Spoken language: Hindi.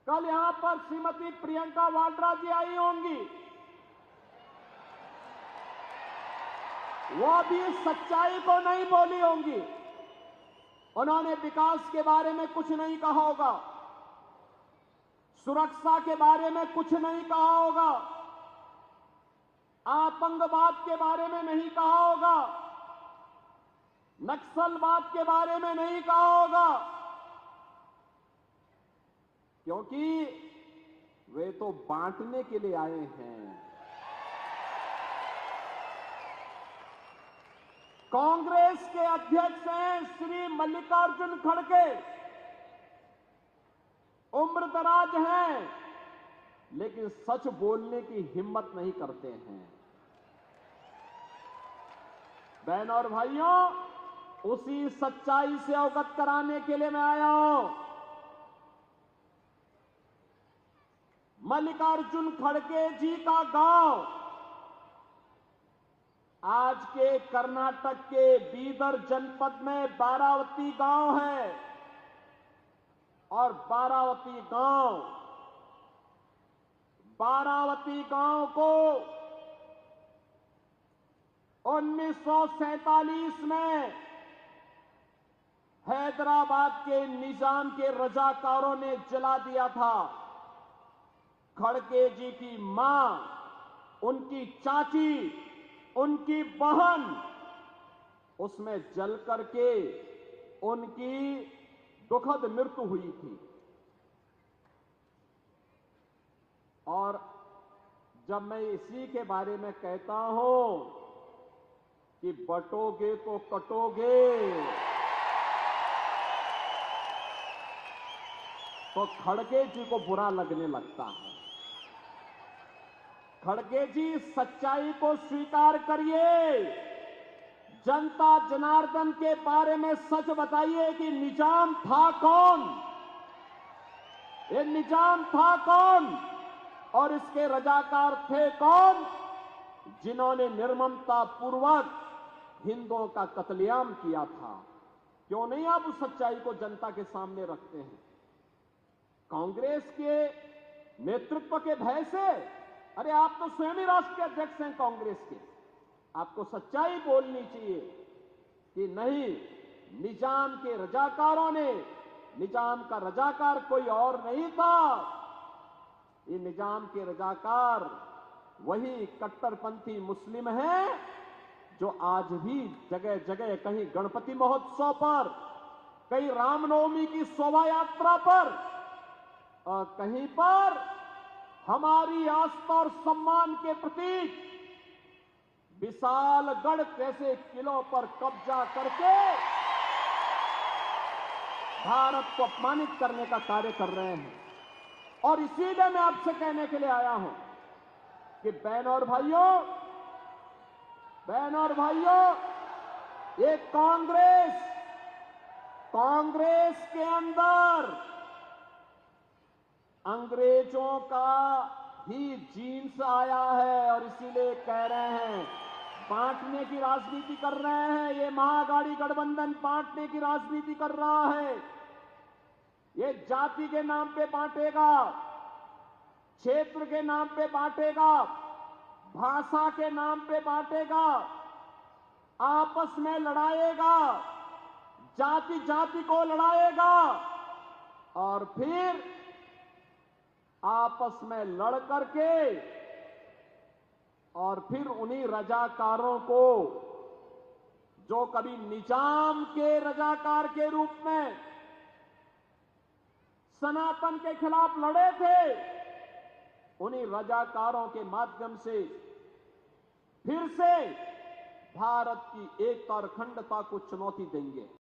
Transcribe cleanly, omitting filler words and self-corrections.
कल यहां पर श्रीमती प्रियंका वाड्रा जी आई होंगी, वो भी सच्चाई को नहीं बोली होंगी। उन्होंने विकास के बारे में कुछ नहीं कहा होगा, सुरक्षा के बारे में कुछ नहीं कहा होगा, आतंकवाद के बारे में नहीं कहा होगा, नक्सलवाद के बारे में नहीं कहा होगा, क्योंकि वे तो बांटने के लिए आए हैं। कांग्रेस के अध्यक्ष हैं श्री मल्लिकार्जुन खड़गे, उम्रदराज हैं, लेकिन सच बोलने की हिम्मत नहीं करते हैं। बहनों और भाइयों, उसी सच्चाई से अवगत कराने के लिए मैं आया हूं। मल्लिकार्जुन खड़गे जी का गांव आज के कर्नाटक के बीदर जनपद में बारावती गांव है, और बारावती गांव को 1947 में हैदराबाद के निजाम के रजाकारों ने जला दिया था। खड़गे जी की मां, उनकी चाची, उनकी बहन उसमें जल करके उनकी दुखद मृत्यु हुई थी। और जब मैं इसी के बारे में कहता हूं कि बटोगे तो कटोगे, तो खड़गे जी को बुरा लगने लगता है। खड़गे जी, सच्चाई को स्वीकार करिए, जनता जनार्दन के बारे में सच बताइए कि निजाम था कौन, ये निजाम था कौन और इसके रजाकार थे कौन, जिन्होंने निर्ममता पूर्वक हिंदुओं का कत्लेआम किया था। क्यों नहीं आप उस सच्चाई को जनता के सामने रखते हैं? कांग्रेस के नेतृत्व के भय से, अरे आप तो स्वयं ही राष्ट्रीय अध्यक्ष हैं कांग्रेस के, आपको सच्चाई बोलनी चाहिए कि नहीं, निजाम के रजाकारों ने, निजाम का रजाकार कोई और नहीं था, ये निजाम के रजाकार वही कट्टरपंथी मुस्लिम हैं जो आज भी जगह जगह, कहीं गणपति महोत्सव पर, कहीं रामनवमी की शोभा यात्रा पर, और कहीं पर हमारी आस्था और सम्मान के प्रतीक विशालगढ़ जैसे किलों पर कब्जा करके भारत को अपमानित करने का कार्य कर रहे हैं। और इसीलिए मैं आपसे कहने के लिए आया हूं कि बहनों और भाइयों, ये कांग्रेस के अंदर अंग्रेजों का ही जीन्स आया है, और इसीलिए कह रहे हैं, बांटने की राजनीति कर रहे हैं। ये महाअघाड़ी गठबंधन बांटने की राजनीति कर रहा है। ये जाति के नाम पे बांटेगा, क्षेत्र के नाम पे बांटेगा, भाषा के नाम पे बांटेगा, आपस में लड़ाएगा, जाति जाति को लड़ाएगा, और फिर आपस में लड़ करके और फिर उन्हीं रजाकारों को, जो कभी निजाम के रजाकार के रूप में सनातन के खिलाफ लड़े थे, उन्हीं रजाकारों के माध्यम से फिर से भारत की एकता और अखंडता को चुनौती देंगे।